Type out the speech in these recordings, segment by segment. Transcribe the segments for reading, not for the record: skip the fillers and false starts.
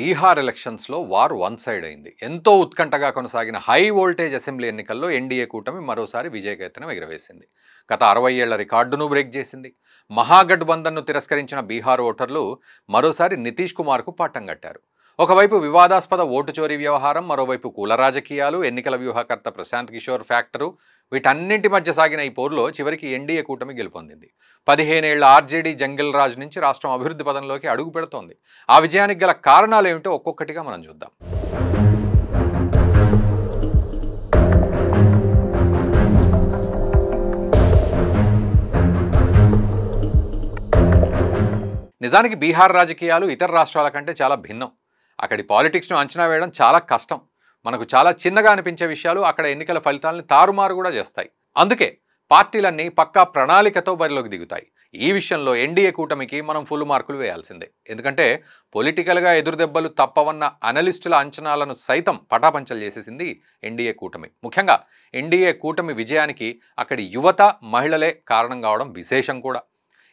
బీహార్ ఎలక్షన్స్లో war one side అయింది. ఎంతో ఉత్కంఠగా కొనసాగిన హై వోల్టేజ్ అసెంబ్లీ ఎన్నికల్లో ఎన్డీఏ కూటమి మరోసారి విజయకేతనం ఎగురవేసింది. గత 60 ఏళ్ల రికార్డును బ్రేక్ చేసింది. మహాగఠబంధన్ను తిరస్కరించిన బీహార్ ఓటర్లు మరోసారి నితీష్ కుమార్కు పట్టం కట్టారు. ఒకవైపు వివాదాస్పద ఓటు చోరీ వ్యవహారం, మరోవైపు కుల రాజకీయాలు, ఎన్నికల వ్యూహకర్త ప్రశాంత్ కిషోర్ ఫ్యాక్టరు, వీటన్నింటి మధ్య సాగిన ఈ పోరులో చివరికి ఎన్డీఏ కూటమి గెలుపొందింది. 15 ఏళ్ల ఆర్జేడీ జంగిల్ రాజ్ నుంచి రాష్ట్రం అభివృద్ధి పదంలోకి అడుగు పెడుతోంది. ఆ విజయానికి గల కారణాలు ఏమిటో ఒక్కొక్కటిగా మనం చూద్దాం. నిజానికి బీహార్ రాజకీయాలు ఇతర రాష్ట్రాల కంటే చాలా భిన్నం. అక్కడి పాలిటిక్స్ను అంచనా వేయడం చాలా కష్టం. మనకు చాలా చిన్నగా అనిపించే విషయాలు అక్కడ ఎన్నికల ఫలితాలను తారుమారు కూడా చేస్తాయి. అందుకే పార్టీలన్నీ పక్కా ప్రణాళికతో బరిలోకి దిగుతాయి. ఈ విషయంలో ఎన్డీఏ కూటమికి మనం ఫుల్ మార్కులు వేయాల్సిందే. ఎందుకంటే పొలిటికల్గా ఎదురుదెబ్బలు తప్పవన్న అనలిస్టుల అంచనాలను సైతం పటాపంచలు చేసేసింది ఎన్డీఏ కూటమి. ముఖ్యంగా ఎన్డీఏ కూటమి విజయానికి అక్కడి యువత, మహిళలే కారణం కావడం విశేషం కూడా.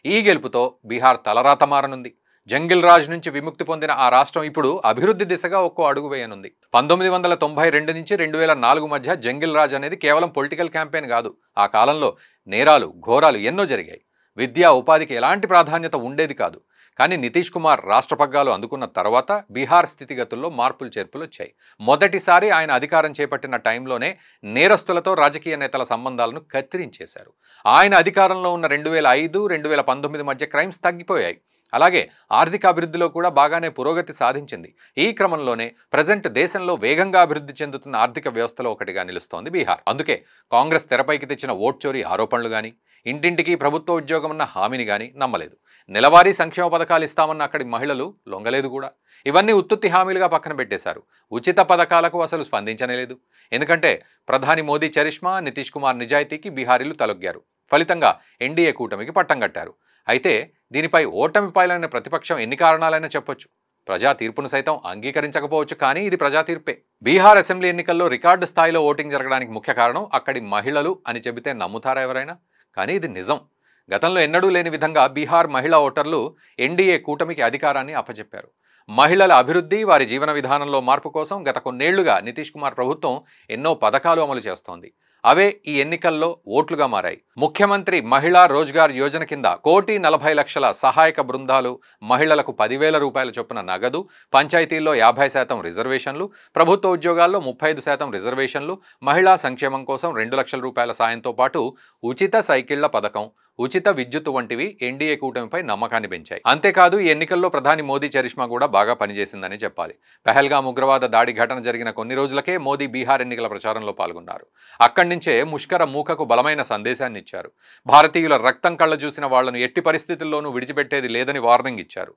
ఈ గెలుపుతో బీహార్ తలరాత మారనుంది. జంగిల్ రాజ్ నుంచి విముక్తి పొందిన ఆ రాష్ట్రం ఇప్పుడు అభివృద్ధి దిశగా ఒక్కో అడుగు వేయనుంది. 1992 నుంచి 2004 మధ్య జంగిల్ రాజ్ అనేది కేవలం పొలిటికల్ క్యాంపెయిన్ కాదు. ఆ కాలంలో నేరాలు, ఘోరాలు ఎన్నో జరిగాయి. విద్యా, ఉపాధికి ఎలాంటి ప్రాధాన్యత ఉండేది కాదు. కానీ నితీష్ కుమార్ రాష్ట్ర పగ్గాలు అందుకున్న తర్వాత బీహార్ స్థితిగతుల్లో మార్పులు చేర్పులు వచ్చాయి. మొదటిసారి ఆయన అధికారం చేపట్టిన టైంలోనే నేరస్తులతో రాజకీయ నేతల సంబంధాలను కత్తిరించేశారు. ఆయన అధికారంలో ఉన్న 2005, 2019 మధ్య క్రైమ్స్ తగ్గిపోయాయి. అలాగే ఆర్థిక అభివృద్ధిలో కూడా బాగానే పురోగతి సాధించింది. ఈ క్రమంలోనే ప్రజెంట్ దేశంలో వేగంగా అభివృద్ధి చెందుతున్న ఆర్థిక వ్యవస్థలో ఒకటిగా నిలుస్తోంది బీహార్. అందుకే కాంగ్రెస్ తెరపైకి తెచ్చిన ఓట్ చోరీ ఆరోపణలు కానీ, ఇంటింటికి ప్రభుత్వ ఉద్యోగం అన్న హామీని కానీ నమ్మలేదు. నెలవారీ సంక్షేమ పథకాలు ఇస్తామన్న అక్కడి మహిళలు లొంగలేదు కూడా. ఇవన్నీ ఉత్తుత్తి హామీలుగా పక్కన పెట్టేశారు. ఉచిత పథకాలకు అసలు స్పందించనేలేదు. ఎందుకంటే ప్రధాని మోదీ చరిష్మా, నితీష్ కుమార్ నిజాయితీకి బీహారీలు తలొగ్గారు. ఫలితంగా ఎన్డీఏ కూటమికి పట్టం కట్టారు. అయితే దీనిపై ఓటమి పాలైన ప్రతిపక్షం ఎన్ని కారణాలైనా చెప్పొచ్చు. ప్రజా తీర్పును సైతం అంగీకరించకపోవచ్చు, కానీ ఇది ప్రజా తీర్పే. బీహార్ అసెంబ్లీ ఎన్నికల్లో రికార్డు స్థాయిలో ఓటింగ్ జరగడానికి ముఖ్య కారణం అక్కడి మహిళలు అని చెబితే నమ్ముతారా ఎవరైనా? కానీ ఇది నిజం. గతంలో ఎన్నడూ లేని విధంగా బీహార్ మహిళా ఓటర్లు ఎన్డీఏ కూటమికి అధికారాన్ని అప్పచెప్పారు. మహిళల అభివృద్ధి, వారి జీవన విధానంలో మార్పు కోసం గత కొన్నేళ్లుగా నితీష్ కుమార్ ప్రభుత్వం ఎన్నో పథకాలు అమలు చేస్తోంది. అవే ఈ ఎన్నికల్లో ఓట్లుగా మారాయి. ముఖ్యమంత్రి మహిళా రోజ్గార్ యోజన కింద 1,40,00,000 సహాయక బృందాలు, మహిళలకు 10,000 రూపాయల చొప్పున నగదు, పంచాయతీల్లో 50% రిజర్వేషన్లు, ప్రభుత్వ ఉద్యోగాల్లో 35% రిజర్వేషన్లు, మహిళా సంక్షేమం కోసం 2 లక్షల రూపాయల సాయంతో పాటు ఉచిత సైకిళ్ల పథకం, ఉచిత విద్యుత్ వంటివి ఎన్డీఏ కూటమిపై నమ్మకాన్ని పెంచాయి. అంతేకాదు ఈ ఎన్నికల్లో ప్రధాని మోదీ చరిష్మా కూడా బాగా పనిచేసిందని చెప్పాలి. పెహల్గాం ఉగ్రవాద దాడి ఘటన జరిగిన కొన్ని రోజులకే మోదీ బీహార్ ఎన్నికల ప్రచారంలో పాల్గొన్నారు. అక్కడి నుంచే ముష్కర మూకకు బలమైన సందేశాన్ని ఇచ్చారు. భారతీయుల రక్తం కళ్ళ చూసిన వాళ్లను ఎట్టి పరిస్థితుల్లోనూ విడిచిపెట్టేది లేదని వార్నింగ్ ఇచ్చారు.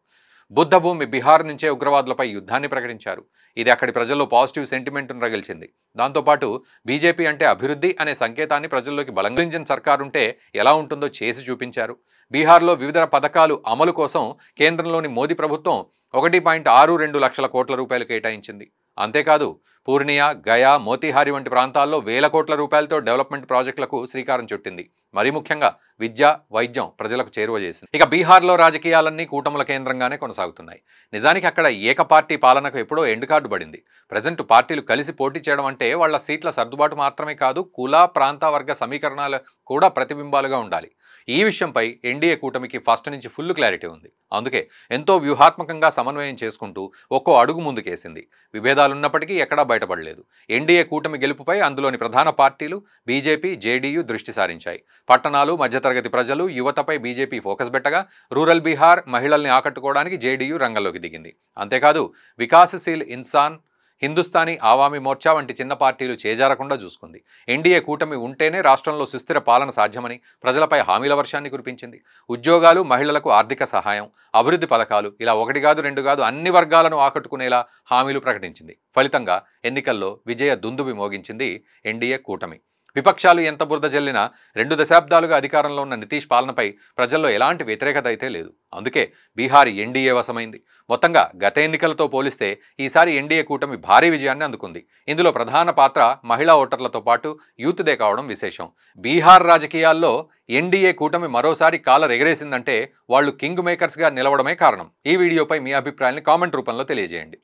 బుద్ధభూమి బీహార్ నుంచే ఉగ్రవాదులపై యుద్ధాన్ని ప్రకటించారు. ఇది అక్కడి ప్రజల్లో పాజిటివ్ సెంటిమెంట్ను రగిల్చింది. దాంతోపాటు బీజేపీ అంటే అభివృద్ధి అనే సంకేతాన్ని ప్రజల్లోకి బలంగించిన సర్కారుంటే ఎలా ఉంటుందో చేసి చూపించారు. బీహార్లో వివిధ పథకాలు అమలు కోసం కేంద్రంలోని మోదీ ప్రభుత్వం 1.62 లక్షల కోట్ల రూపాయలు కేటాయించింది. అంతేకాదు పూర్ణియా, గయా, మోతీహారి వంటి ప్రాంతాల్లో వేల కోట్ల రూపాయలతో డెవలప్మెంట్ ప్రాజెక్టులకు శ్రీకారం చుట్టింది. మరీ ముఖ్యంగా విద్య, వైద్యం ప్రజలకు చేరువ చేసింది. ఇక బీహార్లో రాజకీయాలన్నీ కూటముల కేంద్రంగానే కొనసాగుతున్నాయి. నిజానికి అక్కడ ఏకపార్టీ పాలనకు ఎప్పుడో ఎండ్ కార్డు పడింది. ప్రజెంట్ పార్టీలు కలిసి పోటీ చేయడం అంటే వాళ్ల సీట్ల సర్దుబాటు మాత్రమే కాదు, కుల, ప్రాంత, వర్గ సమీకరణాలు కూడా ప్రతిబింబాలుగా ఉండాలి. ఈ విషయంపై ఎన్డీఏ కూటమికి ఫస్ట్ నుంచి ఫుల్ క్లారిటీ ఉంది. అందుకే ఎంతో వ్యూహాత్మకంగా సమన్వయం చేసుకుంటూ ఒక్కో అడుగు ముందుకేసింది. విభేదాలున్నప్పటికీ ఎక్కడా బయటపడలేదు. ఎన్డీఏ కూటమి గెలుపుపై అందులోని ప్రధాన పార్టీలు బీజేపీ, జేడీయూ దృష్టి సారించాయి. పట్టణాలు, మధ్యతరగతి ప్రజలు, యువతపై బీజేపీ ఫోకస్ పెట్టగా రూరల్ బీహార్ మహిళల్ని ఆకట్టుకోవడానికి జేడీయూ రంగంలోకి దిగింది. అంతేకాదు వికాసశీల్ ఇన్సాన్, హిందుస్థానీ ఆవామీ మోర్చా వంటి చిన్న పార్టీలు చేజారకుండా చూసుకుంది. ఎన్డీఏ కూటమి ఉంటేనే రాష్ట్రంలో సుస్థిర పాలన సాధ్యమని ప్రజలపై హామీల వర్షాన్ని కురిపించింది. ఉద్యోగాలు, మహిళలకు ఆర్థిక సహాయం, అభివృద్ధి పథకాలు ఇలా 1 కాదు 2 కాదు అన్ని వర్గాలను ఆకట్టుకునేలా హామీలు ప్రకటించింది. ఫలితంగా ఎన్నికల్లో విజయ దుందుబి మోగించింది ఎన్డీఏ కూటమి. విపక్షాలు ఎంత బురద జల్లినా 2 దశాబ్దాలుగా అధికారంలో ఉన్న నితీష్ పాలనపై ప్రజల్లో ఎలాంటి వ్యతిరేకత అయితే లేదు. అందుకే బీహార్ ఎన్డీఏ వశమైంది. మొత్తంగా గత ఎన్నికలతో పోలిస్తే ఈసారి ఎన్డీఏ కూటమి భారీ విజయాన్ని అందుకుంది. ఇందులో ప్రధాన పాత్ర మహిళా ఓటర్లతో పాటు యూత్దే కావడం విశేషం. బీహార్ రాజకీయాల్లో ఎన్డీఏ కూటమి మరోసారి కాలర్ ఎగరేసిందంటే వాళ్ళు కింగ్ మేకర్స్గా నిలవడమే కారణం. ఈ వీడియోపై మీ అభిప్రాయాన్ని కామెంట్ రూపంలో తెలియజేయండి.